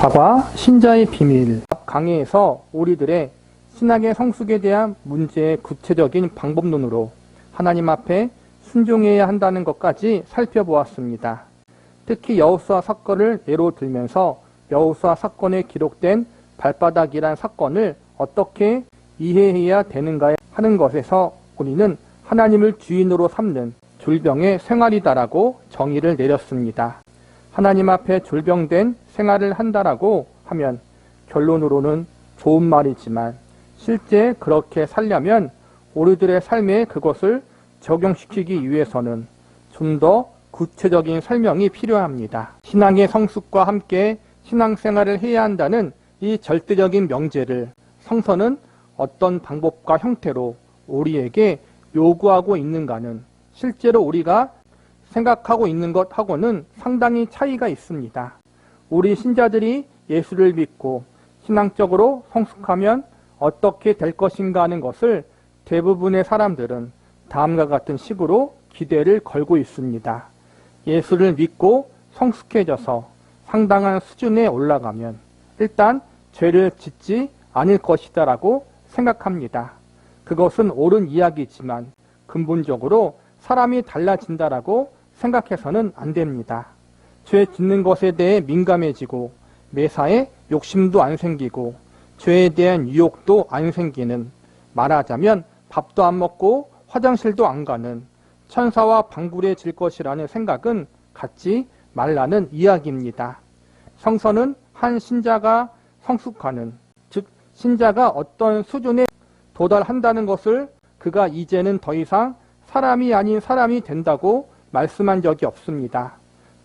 사과 신자의 비밀. 강의에서 우리들의 신앙의 성숙에 대한 문제의 구체적인 방법론으로 하나님 앞에 순종해야 한다는 것까지 살펴보았습니다. 특히 여호수아 사건을 예로 들면서 여호수아 사건에 기록된 발바닥이란 사건을 어떻게 이해해야 되는가 하는 것에서 우리는 하나님을 주인으로 삼는 졸병의 생활이다라고 정의를 내렸습니다. 하나님 앞에 졸병된 생활을 한다라고 하면 결론으로는 좋은 말이지만 실제 그렇게 살려면 우리들의 삶에 그것을 적용시키기 위해서는 좀 더 구체적인 설명이 필요합니다. 신앙의 성숙과 함께 신앙생활을 해야 한다는 이 절대적인 명제를 성서는 어떤 방법과 형태로 우리에게 요구하고 있는가는 실제로 우리가 생각하고 있는 것하고는 상당히 차이가 있습니다. 우리 신자들이 예수를 믿고 신앙적으로 성숙하면 어떻게 될 것인가 하는 것을 대부분의 사람들은 다음과 같은 식으로 기대를 걸고 있습니다. 예수를 믿고 성숙해져서 상당한 수준에 올라가면 일단 죄를 짓지 않을 것이다 라고 생각합니다. 그것은 옳은 이야기지만 근본적으로 사람이 달라진다라고 생각해서는 안 됩니다. 죄 짓는 것에 대해 민감해지고 매사에 욕심도 안 생기고 죄에 대한 유혹도 안 생기는, 말하자면 밥도 안 먹고 화장실도 안 가는 천사와 방불해질 것이라는 생각은 갖지 말라는 이야기입니다. 성서는 한 신자가 성숙하는, 즉 신자가 어떤 수준에 도달한다는 것을 그가 이제는 더 이상 사람이 아닌 사람이 된다고 말씀한 적이 없습니다.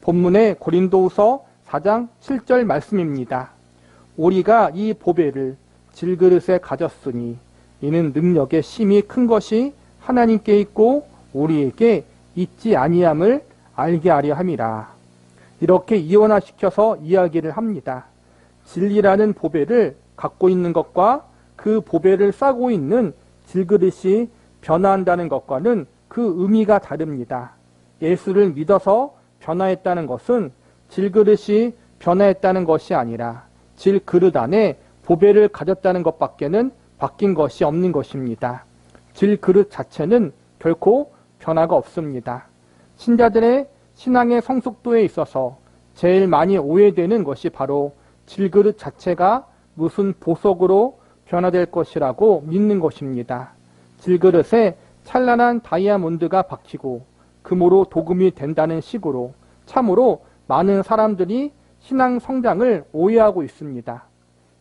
본문의 고린도후서 4장 7절 말씀입니다. 우리가 이 보배를 질그릇에 가졌으니 이는 능력의 심이 큰 것이 하나님께 있고 우리에게 있지 아니함을 알게 하려 함이라. 이렇게 이원화시켜서 이야기를 합니다. 진리라는 보배를 갖고 있는 것과 그 보배를 싸고 있는 질그릇이 변화한다는 것과는 그 의미가 다릅니다. 예수를 믿어서 변화했다는 것은 질그릇이 변화했다는 것이 아니라 질그릇 안에 보배를 가졌다는 것밖에는 바뀐 것이 없는 것입니다. 질그릇 자체는 결코 변화가 없습니다. 신자들의 신앙의 성숙도에 있어서 제일 많이 오해되는 것이 바로 질그릇 자체가 무슨 보석으로 변화될 것이라고 믿는 것입니다. 질그릇에 찬란한 다이아몬드가 박히고 금으로 도금이 된다는 식으로 참으로 많은 사람들이 신앙 성장을 오해하고 있습니다.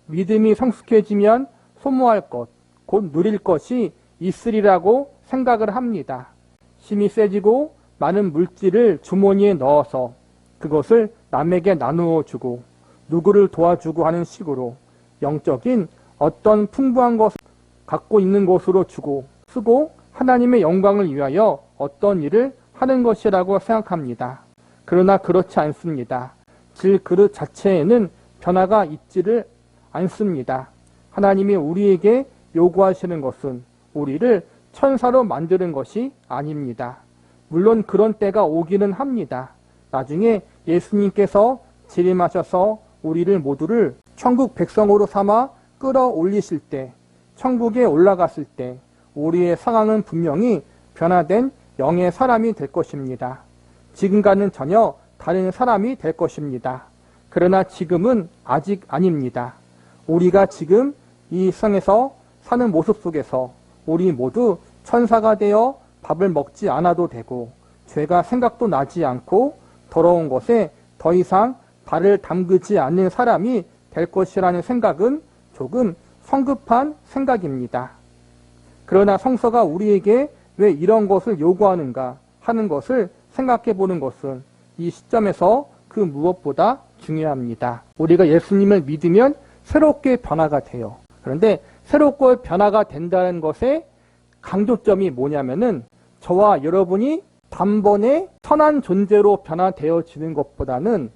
믿음이 성숙해지면 소모할 것, 곧 누릴 것이 있으리라고 생각을 합니다. 힘이 세지고 많은 물질을 주머니에 넣어서 그것을 남에게 나누어 주고 누구를 도와주고 하는 식으로 영적인 어떤 풍부한 것을 갖고 있는 것으로 주고 쓰고 하나님의 영광을 위하여 어떤 일을 하는 것이라고 생각합니다. 그러나 그렇지 않습니다. 질그릇 자체에는 변화가 있지를 않습니다. 하나님이 우리에게 요구하시는 것은 우리를 천사로 만드는 것이 아닙니다. 물론 그런 때가 오기는 합니다. 나중에 예수님께서 재림하셔서 우리를 모두를 천국 백성으로 삼아 끌어올리실 때, 천국에 올라갔을 때 우리의 상황은 분명히 변화된 영의 사람이 될 것입니다. 지금과는 전혀 다른 사람이 될 것입니다. 그러나 지금은 아직 아닙니다. 우리가 지금 이 세상에서 사는 모습 속에서 우리 모두 천사가 되어 밥을 먹지 않아도 되고 죄가 생각도 나지 않고 더러운 것에 더 이상 발을 담그지 않는 사람이 될 것이라는 생각은 조금 성급한 생각입니다. 그러나 성서가 우리에게 왜 이런 것을 요구하는가 하는 것을 생각해 보는 것은 이 시점에서 그 무엇보다 중요합니다. 우리가 예수님을 믿으면 새롭게 변화가 돼요. 그런데 새롭게 변화가 된다는 것의 강조점이 뭐냐면은 저와 여러분이 단번에 선한 존재로 변화되어지는 것보다는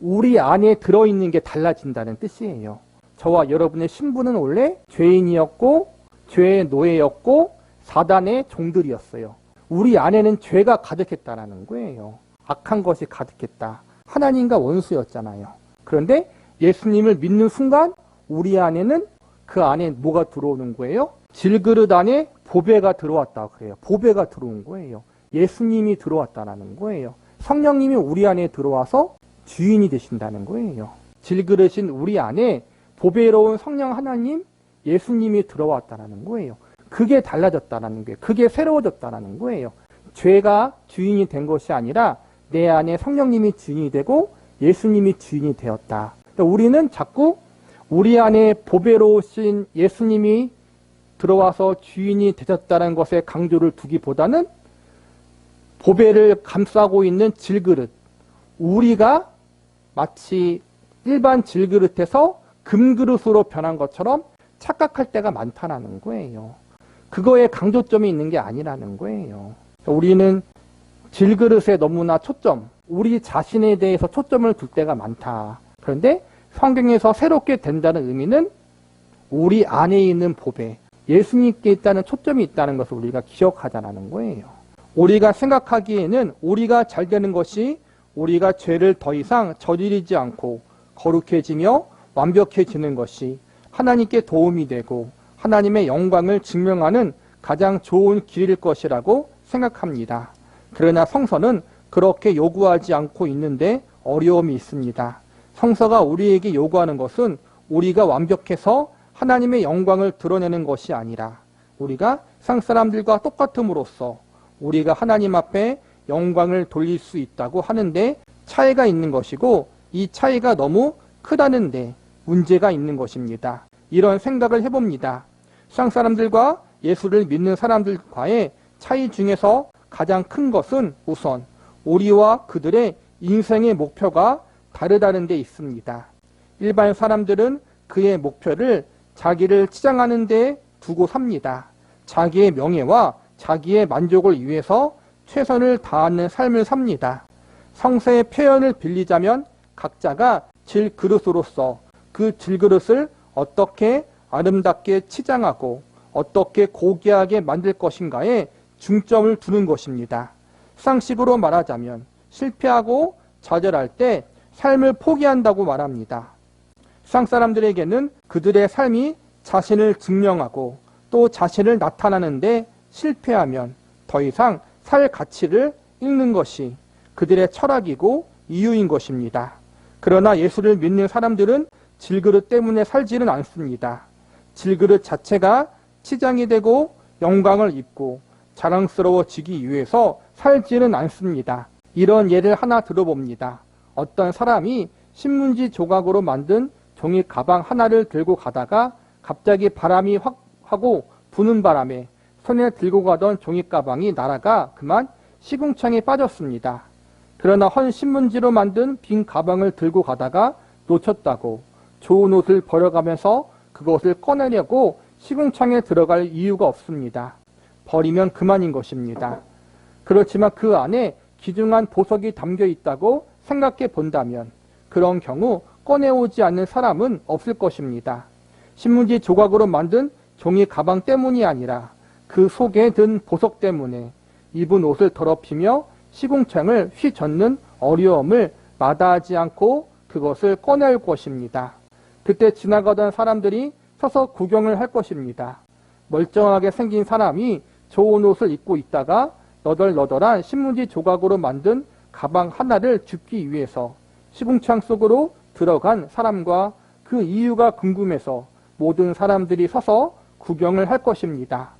우리 안에 들어있는 게 달라진다는 뜻이에요. 저와 여러분의 신분은 원래 죄인이었고 죄의 노예였고 사단의 종들이었어요. 우리 안에는 죄가 가득했다라는 거예요. 악한 것이 가득했다. 하나님과 원수였잖아요. 그런데 예수님을 믿는 순간 우리 안에는 그 안에 뭐가 들어오는 거예요? 질그릇 안에 보배가 들어왔다 그래요. 보배가 들어온 거예요. 예수님이 들어왔다라는 거예요. 성령님이 우리 안에 들어와서 주인이 되신다는 거예요. 질그릇인 우리 안에 보배로운 성령 하나님, 예수님이 들어왔다라는 거예요. 그게 달라졌다라는 거예요. 그게 새로워졌다라는 거예요. 죄가 주인이 된 것이 아니라 내 안에 성령님이 주인이 되고 예수님이 주인이 되었다. 그러니까 우리는 자꾸 우리 안에 보배로우신 예수님이 들어와서 주인이 되셨다는 것에 강조를 두기보다는 보배를 감싸고 있는 질그릇, 우리가 마치 일반 질그릇에서 금그릇으로 변한 것처럼 착각할 때가 많다는 거예요. 그거에 강조점이 있는 게 아니라는 거예요. 우리는 질그릇에 너무나 우리 자신에 대해서 초점을 둘 때가 많다. 그런데 성경에서 새롭게 된다는 의미는 우리 안에 있는 보배, 예수님께 있다는 초점이 있다는 것을 우리가 기억하자는 거예요. 우리가 생각하기에는 우리가 잘 되는 것이 우리가 죄를 더 이상 저지르지 않고 거룩해지며 완벽해지는 것이 하나님께 도움이 되고 하나님의 영광을 증명하는 가장 좋은 길일 것이라고 생각합니다. 그러나 성서는 그렇게 요구하지 않고 있는데 어려움이 있습니다. 성서가 우리에게 요구하는 것은 우리가 완벽해서 하나님의 영광을 드러내는 것이 아니라 우리가 세상 사람들과 똑같음으로써 우리가 하나님 앞에 영광을 돌릴 수 있다고 하는데 차이가 있는 것이고 이 차이가 너무 크다는데 문제가 있는 것입니다. 이런 생각을 해봅니다. 세상 사람들과 예수를 믿는 사람들과의 차이 중에서 가장 큰 것은 우선 우리와 그들의 인생의 목표가 다르다는 데 있습니다. 일반 사람들은 그의 목표를 자기를 치장하는 데 두고 삽니다. 자기의 명예와 자기의 만족을 위해서 최선을 다하는 삶을 삽니다. 성서의 표현을 빌리자면 각자가 질그릇으로서 그 질그릇을 어떻게 아름답게 치장하고 어떻게 고귀하게 만들 것인가에 중점을 두는 것입니다. 상식으로 말하자면 실패하고 좌절할 때 삶을 포기한다고 말합니다. 세상 사람들에게는 그들의 삶이 자신을 증명하고 또 자신을 나타나는데 실패하면 더 이상 살 가치를 잃는 것이 그들의 철학이고 이유인 것입니다. 그러나 예수를 믿는 사람들은 질그릇 때문에 살지는 않습니다. 질그릇 자체가 치장이 되고 영광을 입고 자랑스러워지기 위해서 살지는 않습니다. 이런 예를 하나 들어봅니다. 어떤 사람이 신문지 조각으로 만든 종이 가방 하나를 들고 가다가 갑자기 바람이 확 하고 부는 바람에 손에 들고 가던 종이 가방이 날아가 그만 시궁창에 빠졌습니다. 그러나 헌 신문지로 만든 빈 가방을 들고 가다가 놓쳤다고 좋은 옷을 버려가면서 그것을 꺼내려고 시궁창에 들어갈 이유가 없습니다. 버리면 그만인 것입니다. 그렇지만 그 안에 귀중한 보석이 담겨 있다고 생각해 본다면 그런 경우 꺼내오지 않는 사람은 없을 것입니다. 신문지 조각으로 만든 종이 가방 때문이 아니라 그 속에 든 보석 때문에 입은 옷을 더럽히며 시궁창을 휘젓는 어려움을 마다하지 않고 그것을 꺼낼 것입니다. 그때 지나가던 사람들이 서서 구경을 할 것입니다. 멀쩡하게 생긴 사람이 좋은 옷을 입고 있다가 너덜너덜한 신문지 조각으로 만든 가방 하나를 줍기 위해서 시궁창 속으로 들어간 사람과 그 이유가 궁금해서 모든 사람들이 서서 구경을 할 것입니다.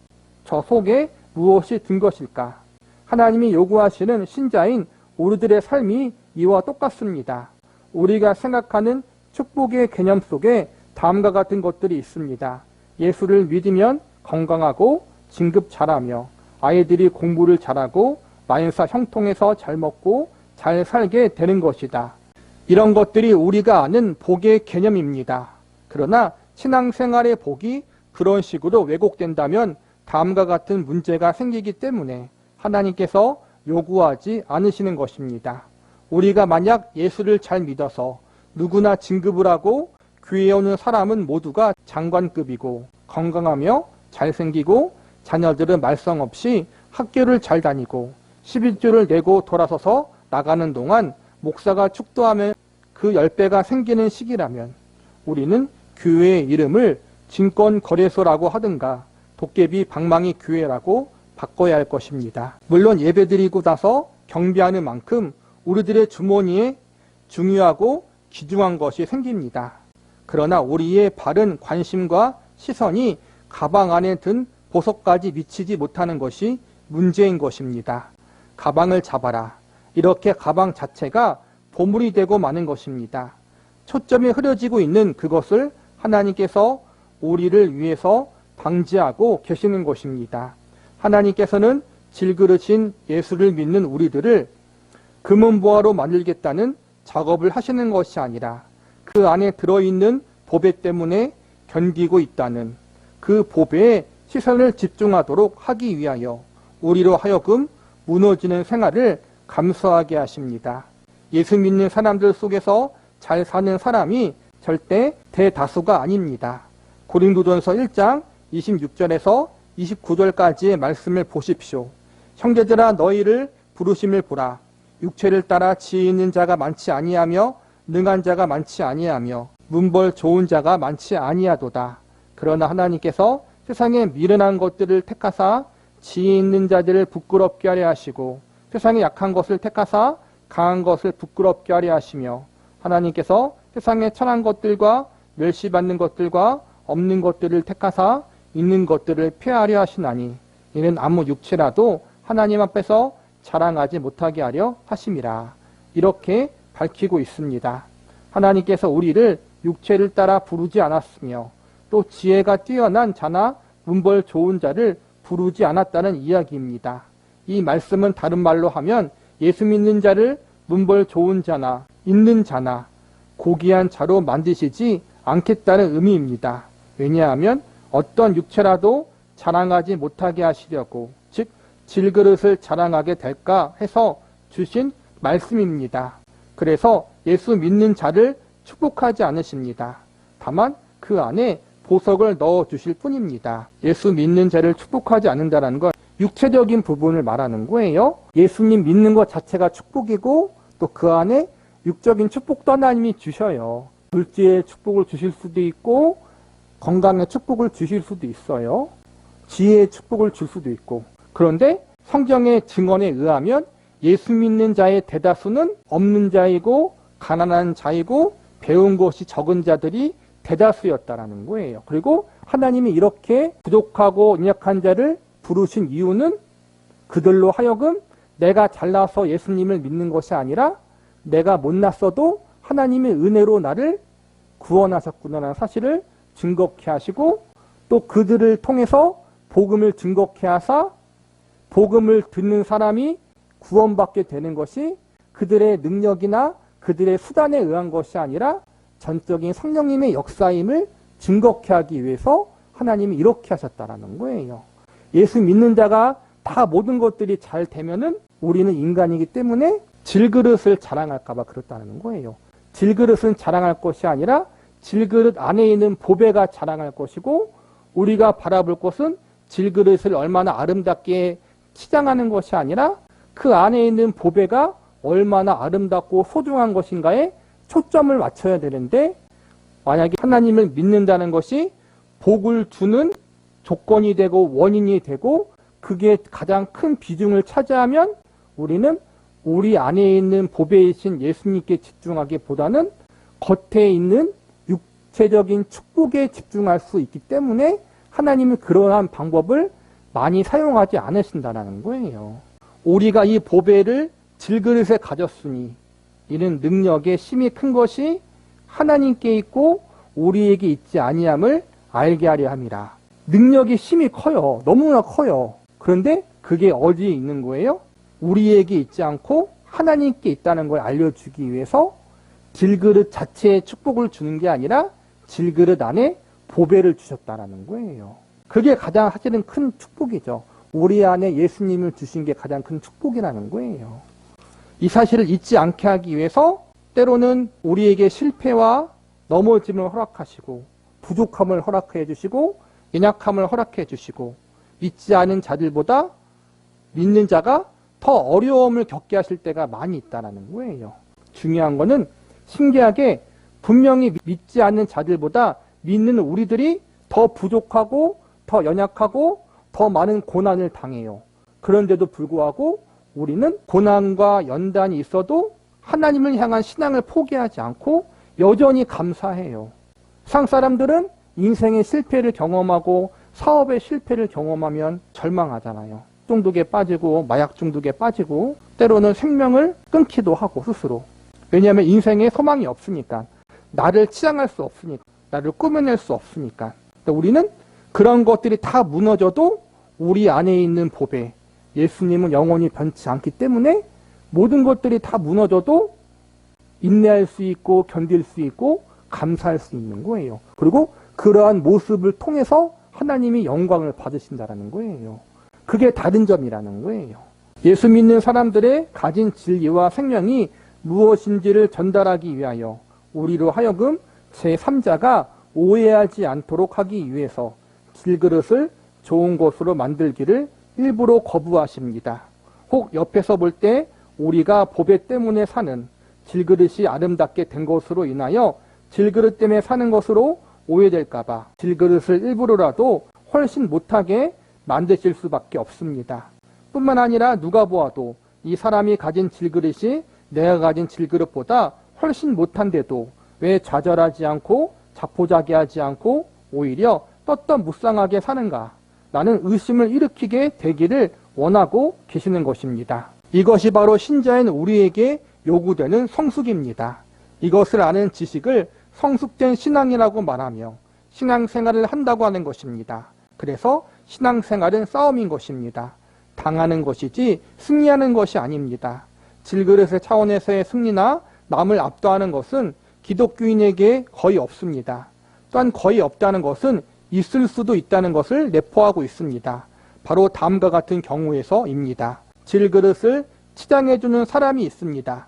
저 속에 무엇이 든 것일까? 하나님이 요구하시는 신자인 우리들의 삶이 이와 똑같습니다. 우리가 생각하는 축복의 개념 속에 다음과 같은 것들이 있습니다. 예수를 믿으면 건강하고 진급 잘하며 아이들이 공부를 잘하고 만사 형통해서 잘 먹고 잘 살게 되는 것이다. 이런 것들이 우리가 아는 복의 개념입니다. 그러나 신앙생활의 복이 그런 식으로 왜곡된다면 다음과 같은 문제가 생기기 때문에 하나님께서 요구하지 않으시는 것입니다. 우리가 만약 예수를 잘 믿어서 누구나 진급을 하고 교회에 오는 사람은 모두가 장관급이고 건강하며 잘생기고 자녀들은 말썽 없이 학교를 잘 다니고 11조를 내고 돌아서서 나가는 동안 목사가 축도하면 그 10배가 생기는 시기라면 우리는 교회의 이름을 증권거래소라고 하든가 도깨비 방망이 교회라고 바꿔야 할 것입니다. 물론 예배드리고 나서 경배하는 만큼 우리들의 주머니에 중요하고 귀중한 것이 생깁니다. 그러나 우리의 바른 관심과 시선이 가방 안에 든 보석까지 미치지 못하는 것이 문제인 것입니다. 가방을 잡아라. 이렇게 가방 자체가 보물이 되고 마는 것입니다. 초점이 흐려지고 있는 그것을 하나님께서 우리를 위해서 방지하고 계시는 것입니다. 하나님께서는 질그릇인 예수를 믿는 우리들을 금은보화로 만들겠다는 작업을 하시는 것이 아니라 그 안에 들어있는 보배 때문에 견디고 있다는 그 보배에 시선을 집중하도록 하기 위하여 우리로 하여금 무너지는 생활을 감수하게 하십니다. 예수 믿는 사람들 속에서 잘 사는 사람이 절대 대다수가 아닙니다. 고린도전서 1장 26절에서 29절까지의 말씀을 보십시오. 형제들아 너희를 부르심을 보라. 육체를 따라 지혜 있는 자가 많지 아니하며 능한 자가 많지 아니하며 문벌 좋은 자가 많지 아니하도다. 그러나 하나님께서 세상에 미련한 것들을 택하사 지혜 있는 자들을 부끄럽게 하려 하시고 세상에 약한 것을 택하사 강한 것을 부끄럽게 하려 하시며 하나님께서 세상에 천한 것들과 멸시받는 것들과 없는 것들을 택하사 있는 것들을 폐하려 하시나니 이는 아무 육체라도 하나님 앞에서 자랑하지 못하게 하려 하심이라. 이렇게 밝히고 있습니다. 하나님께서 우리를 육체를 따라 부르지 않았으며 또 지혜가 뛰어난 자나 문벌 좋은 자를 부르지 않았다는 이야기입니다. 이 말씀은 다른 말로 하면 예수 믿는 자를 문벌 좋은 자나 있는 자나 고귀한 자로 만드시지 않겠다는 의미입니다. 왜냐하면 어떤 육체라도 자랑하지 못하게 하시려고 즉 질그릇을 자랑하게 될까 해서 주신 말씀입니다. 그래서 예수 믿는 자를 축복하지 않으십니다. 다만 그 안에 보석을 넣어 주실 뿐입니다. 예수 믿는 자를 축복하지 않는다는 건 육체적인 부분을 말하는 거예요. 예수님 믿는 것 자체가 축복이고 또 그 안에 육적인 축복도 하나님이 주셔요. 물질의 축복을 주실 수도 있고 건강의 축복을 주실 수도 있어요. 지혜의 축복을 줄 수도 있고. 그런데 성경의 증언에 의하면 예수 믿는 자의 대다수는 없는 자이고 가난한 자이고 배운 것이 적은 자들이 대다수였다라는 거예요. 그리고 하나님이 이렇게 부족하고 연약한 자를 부르신 이유는 그들로 하여금 내가 잘나서 예수님을 믿는 것이 아니라 내가 못났어도 하나님의 은혜로 나를 구원하셨구나라는 사실을 증거케 하시고 또 그들을 통해서 복음을 증거케 하사 복음을 듣는 사람이 구원받게 되는 것이 그들의 능력이나 그들의 수단에 의한 것이 아니라 전적인 성령님의 역사임을 증거케 하기 위해서 하나님이 이렇게 하셨다라는 거예요. 예수 믿는 자가 다 모든 것들이 잘 되면은 우리는 인간이기 때문에 질그릇을 자랑할까 봐 그렇다는 거예요. 질그릇은 자랑할 것이 아니라 질그릇 안에 있는 보배가 자랑할 것이고 우리가 바라볼 것은 질그릇을 얼마나 아름답게 치장하는 것이 아니라 그 안에 있는 보배가 얼마나 아름답고 소중한 것인가에 초점을 맞춰야 되는데 만약에 하나님을 믿는다는 것이 복을 주는 조건이 되고 원인이 되고 그게 가장 큰 비중을 차지하면 우리는 우리 안에 있는 보배이신 예수님께 집중하기보다는 겉에 있는 육체적인 축복에 집중할 수 있기 때문에 하나님은 그러한 방법을 많이 사용하지 않으신다는 거예요. 우리가 이 보배를 질그릇에 가졌으니 이는 능력의 심이 큰 것이 하나님께 있고 우리에게 있지 아니함을 알게 하려 함이라. 능력이 심이 커요. 너무나 커요. 그런데 그게 어디에 있는 거예요? 우리에게 있지 않고 하나님께 있다는 걸 알려주기 위해서 질그릇 자체에 축복을 주는 게 아니라 질그릇 안에 보배를 주셨다라는 거예요. 그게 가장 사실은 큰 축복이죠. 우리 안에 예수님을 주신 게 가장 큰 축복이라는 거예요. 이 사실을 잊지 않게 하기 위해서 때로는 우리에게 실패와 넘어짐을 허락하시고 부족함을 허락해 주시고 연약함을 허락해 주시고 믿지 않은 자들보다 믿는 자가 더 어려움을 겪게 하실 때가 많이 있다는 거예요. 중요한 거는 신기하게 분명히 믿지 않는 자들보다 믿는 우리들이 더 부족하고 더 연약하고 더 많은 고난을 당해요. 그런데도 불구하고 우리는 고난과 연단이 있어도 하나님을 향한 신앙을 포기하지 않고 여전히 감사해요. 세상 사람들은 인생의 실패를 경험하고 사업의 실패를 경험하면 절망하잖아요. 중독에 빠지고 마약 중독에 빠지고 때로는 생명을 끊기도 하고 스스로. 왜냐하면 인생에 소망이 없으니까. 나를 치장할 수 없으니까. 나를 꾸며낼 수 없으니까. 우리는 그런 것들이 다 무너져도 우리 안에 있는 보배, 예수님은 영원히 변치 않기 때문에 모든 것들이 다 무너져도 인내할 수 있고 견딜 수 있고 감사할 수 있는 거예요. 그리고 그러한 모습을 통해서 하나님이 영광을 받으신다라는 거예요. 그게 다른 점이라는 거예요. 예수 믿는 사람들의 가진 진리와 생명이 무엇인지를 전달하기 위하여 우리로 하여금 제3자가 오해하지 않도록 하기 위해서 질그릇을 좋은 것으로 만들기를 일부러 거부하십니다. 혹 옆에서 볼 때 우리가 보배 때문에 사는 질그릇이 아름답게 된 것으로 인하여 질그릇 때문에 사는 것으로 오해될까봐 질그릇을 일부러라도 훨씬 못하게 만드실 수밖에 없습니다. 뿐만 아니라 누가 보아도 이 사람이 가진 질그릇이 내가 가진 질그릇보다 훨씬 못한데도 왜 좌절하지 않고 자포자기하지 않고 오히려 떳떳무쌍하게 사는가? 라는 의심을 일으키게 되기를 원하고 계시는 것입니다. 이것이 바로 신자인 우리에게 요구되는 성숙입니다. 이것을 아는 지식을 성숙된 신앙이라고 말하며 신앙생활을 한다고 하는 것입니다. 그래서 신앙생활은 싸움인 것입니다. 당하는 것이지 승리하는 것이 아닙니다. 질그릇의 차원에서의 승리나 남을 압도하는 것은 기독교인에게 거의 없습니다. 또한 거의 없다는 것은 있을 수도 있다는 것을 내포하고 있습니다. 바로 다음과 같은 경우에서입니다. 질그릇을 치장해주는 사람이 있습니다.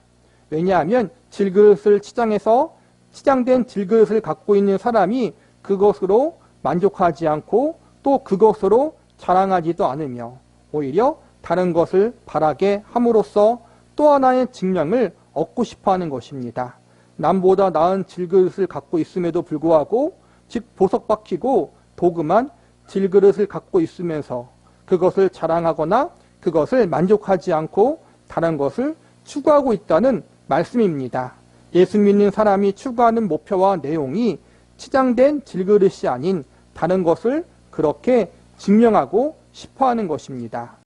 왜냐하면 질그릇을 치장해서 치장된 질그릇을 갖고 있는 사람이 그것으로 만족하지 않고 또 그것으로 자랑하지도 않으며 오히려 다른 것을 바라게 함으로써 또 하나의 증명을 얻고 싶어하는 것입니다. 남보다 나은 질그릇을 갖고 있음에도 불구하고 즉 보석박히고 도금한 질그릇을 갖고 있으면서 그것을 자랑하거나 그것을 만족하지 않고 다른 것을 추구하고 있다는 말씀입니다. 예수 믿는 사람이 추구하는 목표와 내용이 치장된 질그릇이 아닌 다른 것을 그렇게 증명하고 싶어하는 것입니다.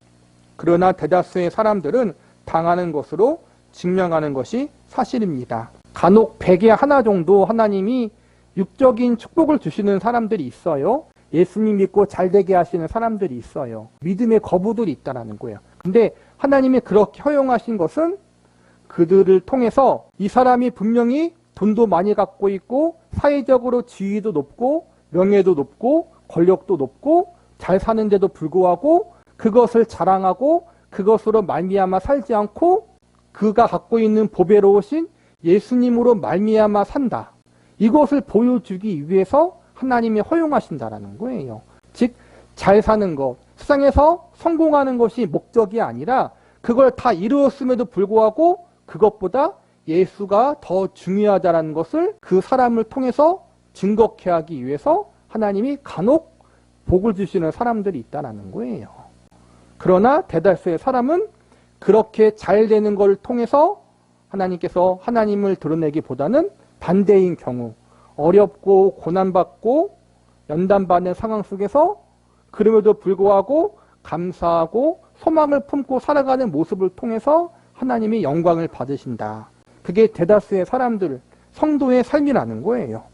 그러나 대다수의 사람들은 당하는 것으로 증명하는 것이 사실입니다. 간혹 100에 하나 정도 하나님이 육적인 축복을 주시는 사람들이 있어요. 예수님 믿고 잘되게 하시는 사람들이 있어요. 믿음의 거부들이 있다는 거예요. 근데 하나님이 그렇게 허용하신 것은 그들을 통해서 이 사람이 분명히 돈도 많이 갖고 있고 사회적으로 지위도 높고 명예도 높고 권력도 높고 잘 사는데도 불구하고 그것을 자랑하고 그것으로 말미암아 살지 않고 그가 갖고 있는 보배로우신 예수님으로 말미암아 산다. 이것을 보여주기 위해서 하나님이 허용하신다라는 거예요. 즉 잘 사는 것, 세상에서 성공하는 것이 목적이 아니라 그걸 다 이루었음에도 불구하고 그것보다 예수가 더 중요하다는 것을 그 사람을 통해서 증거케 하기 위해서 하나님이 간혹 복을 주시는 사람들이 있다는 거예요. 그러나 대다수의 사람은 그렇게 잘 되는 걸 통해서 하나님께서 하나님을 드러내기보다는 반대인 경우 어렵고 고난받고 연단받는 상황 속에서 그럼에도 불구하고 감사하고 소망을 품고 살아가는 모습을 통해서 하나님이 영광을 받으신다. 그게 대다수의 사람들, 성도의 삶이라는 거예요.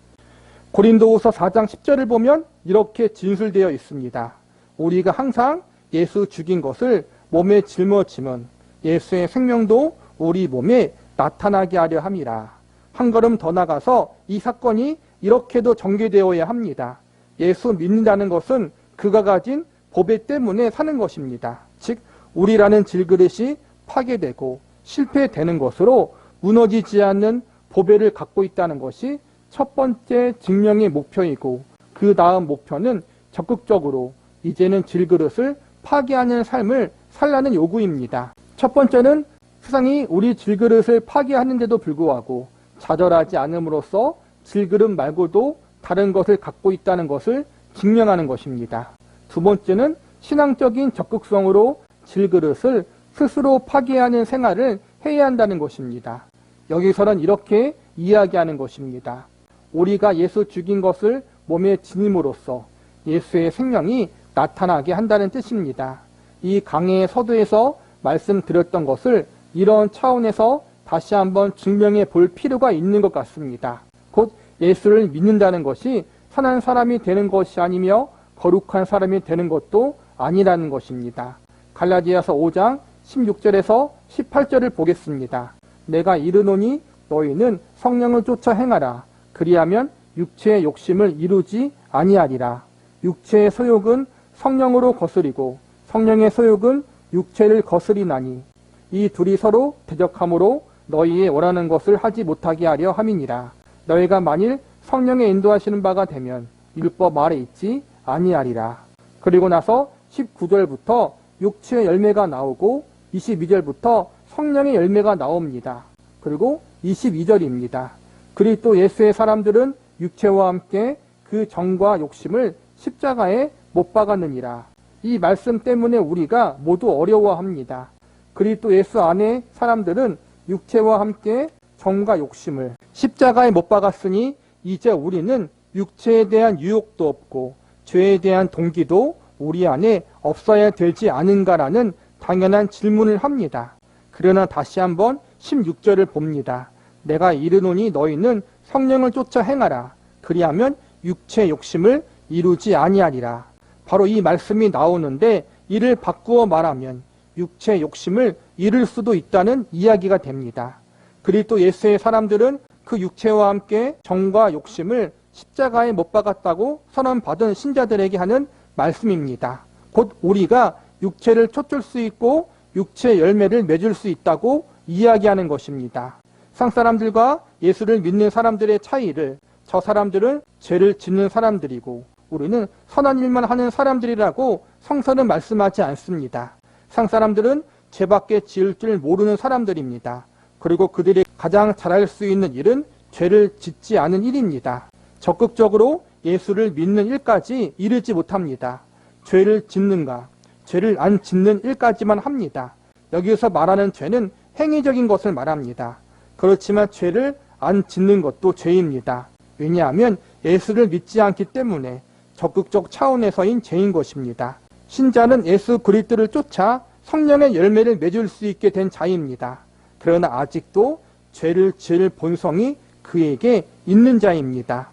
고린도후서 4장 10절을 보면 이렇게 진술되어 있습니다. 우리가 항상 예수 죽인 것을 몸에 짊어지면 예수의 생명도 우리 몸에 나타나게 하려 함이라. 한 걸음 더 나가서 이 사건이 이렇게도 전개되어야 합니다. 예수 믿는다는 것은 그가 가진 보배 때문에 사는 것입니다. 즉 우리라는 질그릇이 파괴되고 실패되는 것으로 무너지지 않는 보배를 갖고 있다는 것이 첫 번째 증명의 목표이고 그 다음 목표는 적극적으로 이제는 질그릇을 파괴하는 삶을 살라는 요구입니다. 첫 번째는 세상이 우리 질그릇을 파괴하는데도 불구하고 좌절하지 않음으로써 질그릇 말고도 다른 것을 갖고 있다는 것을 증명하는 것입니다. 두 번째는 신앙적인 적극성으로 질그릇을 스스로 파괴하는 생활을 해야 한다는 것입니다. 여기서는 이렇게 이야기하는 것입니다. 우리가 예수 죽인 것을 몸에 지님으로써 예수의 생명이 나타나게 한다는 뜻입니다. 이 강해의 서두에서 말씀드렸던 것을 이런 차원에서 다시 한번 증명해 볼 필요가 있는 것 같습니다. 곧 예수를 믿는다는 것이 선한 사람이 되는 것이 아니며 거룩한 사람이 되는 것도 아니라는 것입니다. 갈라디아서 5장 16절에서 18절을 보겠습니다. 내가 이르노니 너희는 성령을 쫓아 행하라. 그리하면 육체의 욕심을 이루지 아니하리라. 육체의 소욕은 성령으로 거스리고 성령의 소욕은 육체를 거스리나니 이 둘이 서로 대적함으로 너희의 원하는 것을 하지 못하게 하려 함이니라. 너희가 만일 성령의 인도하시는 바가 되면 율법 아래 있지 아니하리라. 그리고 나서 19절부터 육체의 열매가 나오고 22절부터 성령의 열매가 나옵니다. 그리고 22절입니다. 그리스도 예수의 사람들은 육체와 함께 그 정과 욕심을 십자가에 못 박았느니라. 이 말씀 때문에 우리가 모두 어려워합니다. 그리스도 예수 안에 사람들은 육체와 함께 정과 욕심을 십자가에 못 박았으니 이제 우리는 육체에 대한 유혹도 없고 죄에 대한 동기도 우리 안에 없어야 되지 않은가라는 당연한 질문을 합니다. 그러나 다시 한번 16절을 봅니다. 내가 이르노니 너희는 성령을 쫓아 행하라. 그리하면 육체의 욕심을 이루지 아니하리라. 바로 이 말씀이 나오는데 이를 바꾸어 말하면 육체의 욕심을 이룰 수도 있다는 이야기가 됩니다. 그리스도 예수의 사람들은 그 육체와 함께 정과 욕심을 십자가에 못 박았다고 선언받은 신자들에게 하는 말씀입니다. 곧 우리가 육체를 쫓을 수 있고 육체의 열매를 맺을 수 있다고 이야기하는 것입니다. 상사람들과 예수를 믿는 사람들의 차이를 저 사람들은 죄를 짓는 사람들이고 우리는 선한 일만 하는 사람들이라고 성서는 말씀하지 않습니다. 상사람들은 죄밖에 지을 줄 모르는 사람들입니다. 그리고 그들이 가장 잘할 수 있는 일은 죄를 짓지 않은 일입니다. 적극적으로 예수를 믿는 일까지 이르지 못합니다. 죄를 짓는가, 죄를 안 짓는 일까지만 합니다. 여기서 말하는 죄는 행위적인 것을 말합니다. 그렇지만 죄를 안 짓는 것도 죄입니다. 왜냐하면 예수를 믿지 않기 때문에 적극적 차원에서인 죄인 것입니다. 신자는 예수 그리스도를 쫓아 성령의 열매를 맺을 수 있게 된 자입니다. 그러나 아직도 죄를 지을 본성이 그에게 있는 자입니다.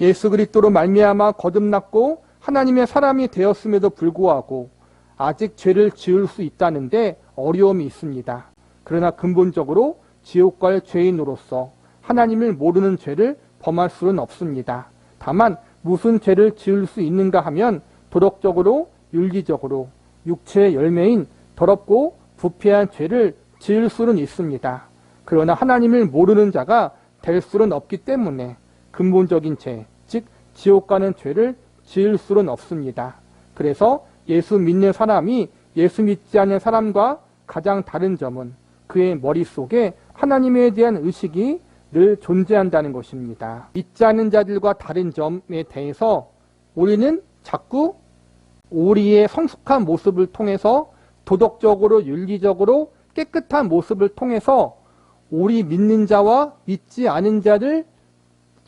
예수 그리스도로 말미암아 거듭났고 하나님의 사람이 되었음에도 불구하고 아직 죄를 지을 수 있다는데 어려움이 있습니다. 그러나 근본적으로 지옥 갈 죄인으로서 하나님을 모르는 죄를 범할 수는 없습니다. 다만 무슨 죄를 지을 수 있는가 하면 도덕적으로 윤리적으로 육체의 열매인 더럽고 부패한 죄를 지을 수는 있습니다. 그러나 하나님을 모르는 자가 될 수는 없기 때문에 근본적인 죄, 즉 지옥 가는 죄를 지을 수는 없습니다. 그래서 예수 믿는 사람이 예수 믿지 않는 사람과 가장 다른 점은 그의 머릿속에 하나님에 대한 의식이 늘 존재한다는 것입니다. 믿지 않는 자들과 다른 점에 대해서 우리는 자꾸 우리의 성숙한 모습을 통해서 도덕적으로 윤리적으로 깨끗한 모습을 통해서 우리 믿는 자와 믿지 않은 자를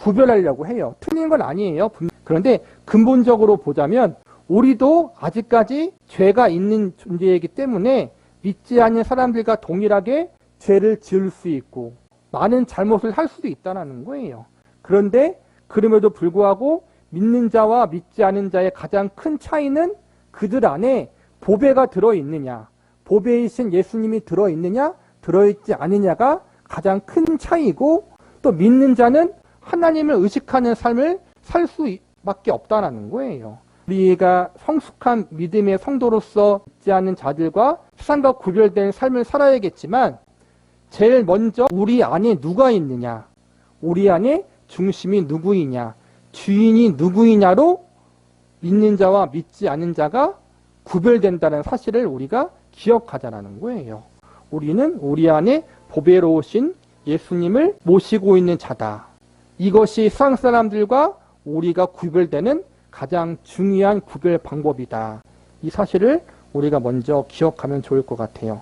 구별하려고 해요. 틀린 건 아니에요. 그런데 근본적으로 보자면 우리도 아직까지 죄가 있는 존재이기 때문에 믿지 않는 사람들과 동일하게 죄를 지을 수 있고 많은 잘못을 할 수도 있다는 거예요. 그런데 그럼에도 불구하고 믿는 자와 믿지 않은 자의 가장 큰 차이는 그들 안에 보배가 들어있느냐, 보배이신 예수님이 들어있느냐, 들어있지 않느냐가 가장 큰 차이고 또 믿는 자는 하나님을 의식하는 삶을 살 수밖에 없다는 거예요. 우리가 성숙한 믿음의 성도로서 믿지 않는 자들과 세상과 구별된 삶을 살아야겠지만 제일 먼저 우리 안에 누가 있느냐, 우리 안에 중심이 누구이냐, 주인이 누구이냐로 믿는 자와 믿지 않는 자가 구별된다는 사실을 우리가 기억하자라는 거예요. 우리는 우리 안에 보배로우신 예수님을 모시고 있는 자다. 이것이 세상 사람들과 우리가 구별되는 가장 중요한 구별 방법이다. 이 사실을 우리가 먼저 기억하면 좋을 것 같아요.